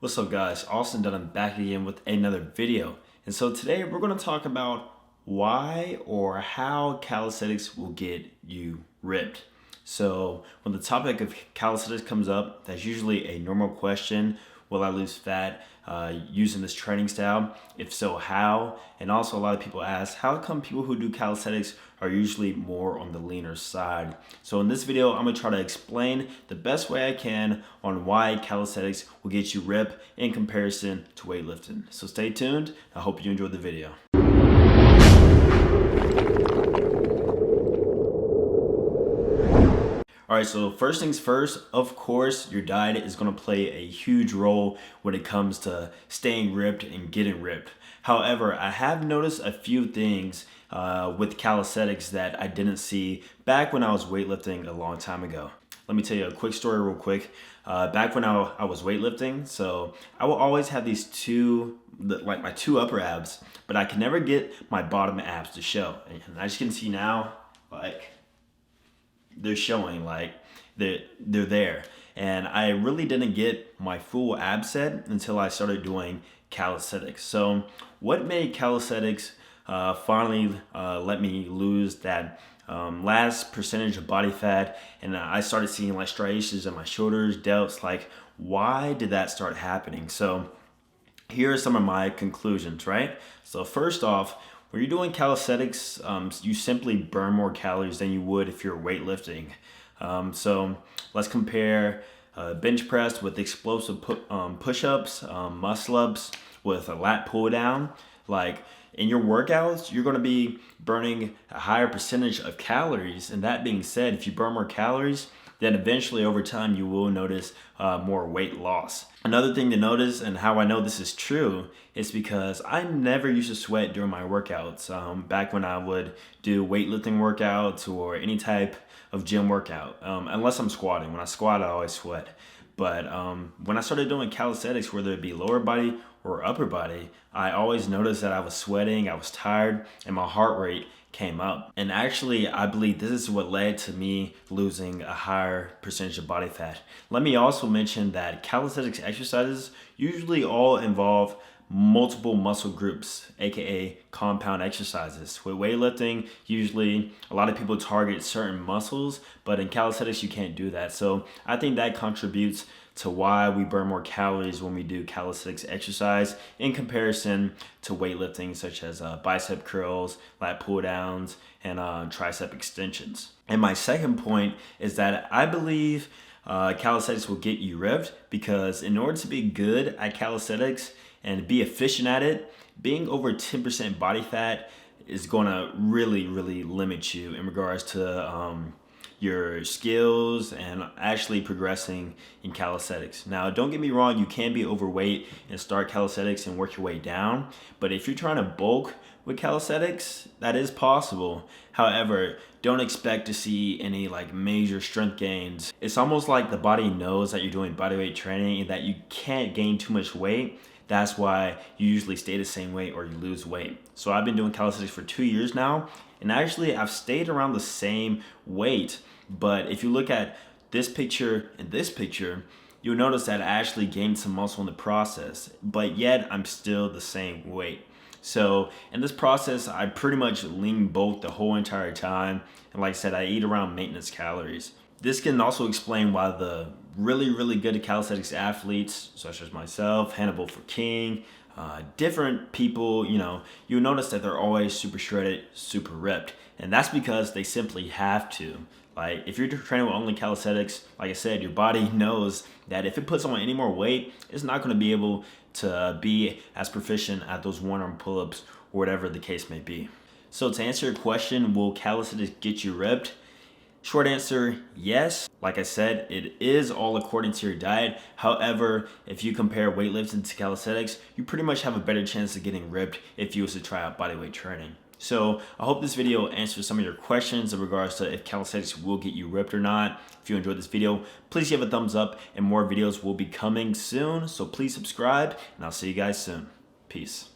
What's up guys, Austin Dunham back again with another video. And so today we're going to talk about why or how calisthenics will get you ripped. So when the topic of calisthenics comes up, that's usually a normal question. Will I lose fat using this training style? If so, how? And also a lot of people ask, how come people who do calisthenics are usually more on the leaner side? So in this video, I'm gonna try to explain the best way I can on why calisthenics will get you ripped in comparison to weightlifting. So stay tuned. I hope you enjoyed the video. All right, so first things first, of course, your diet is going to play a huge role when it comes to staying ripped and getting ripped. However, I have noticed a few things with calisthenics that I didn't see back when I was weightlifting a long time ago. Let me tell you a quick story real quick. Back when I was weightlifting, so I will always have these my two upper abs, but I can never get my bottom abs to show. And as you can see now, like, they're showing, like they're there. And I really didn't get my full ab set until I started doing calisthenics. So what made calisthenics finally let me lose that last percentage of body fat, and I started seeing like striations in my shoulders, delts? Like, why did that start happening? So here are some of my conclusions, right? So first off, when you're doing calisthenics, you simply burn more calories than you would if you're weightlifting. So let's compare bench press with explosive push-ups, muscle-ups with a lat pull-down. Like, in your workouts, you're going to be burning a higher percentage of calories. And that being said, if you burn more calories, then eventually over time you will notice more weight loss. Another thing to notice, and how I know this is true, is because I never used to sweat during my workouts. Back when I would do weightlifting workouts or any type of gym workout, unless I'm squatting. When I squat, I always sweat. But when I started doing calisthenics, whether it be lower body or upper body, I always noticed that I was sweating, I was tired, and my heart rate came up. And actually, I believe this is what led to me losing a higher percentage of body fat. Let me also mention that calisthenics exercises usually all involve multiple muscle groups, aka compound exercises. With weightlifting, usually a lot of people target certain muscles, but in calisthenics you can't do that. So I think that contributes to why we burn more calories when we do calisthenics exercise in comparison to weightlifting, such as bicep curls, lat pull downs, and tricep extensions. And my second point is that I believe calisthenics will get you ripped because in order to be good at calisthenics and be efficient at it, being over 10% body fat is going to really limit you in regards to your skills and actually progressing in calisthenics. Now, don't get me wrong, you can be overweight and start calisthenics and work your way down, but if you're trying to bulk with calisthenics, that is possible. However, don't expect to see any like major strength gains. It's almost like the body knows that you're doing bodyweight training and that you can't gain too much weight. That's why you usually stay the same weight or you lose weight. So I've been doing calisthenics for 2 years now, and actually I've stayed around the same weight. But if you look at this picture and this picture, you'll notice that I actually gained some muscle in the process, but yet I'm still the same weight. So in this process, I pretty much lean bulk the whole entire time. And like I said, I eat around maintenance calories. This can also explain why the really good calisthenics athletes, such as myself, Hannibal for King, different people, you'll notice that they're always super shredded, super ripped. And that's because they simply have to. Like, if you're training with only calisthenics, like I said, your body knows that if it puts on any more weight, it's not going to be able to be as proficient at those one-arm pull-ups or whatever the case may be. So to answer your question, will calisthenics get you ripped? Short answer, yes. Like I said, it is all according to your diet. However, if you compare weightlifting to calisthenics, you pretty much have a better chance of getting ripped if you was to try out bodyweight training. So I hope this video answers some of your questions in regards to if calisthenics will get you ripped or not. If you enjoyed this video, please give a thumbs up, and more videos will be coming soon. So please subscribe, and I'll see you guys soon. Peace.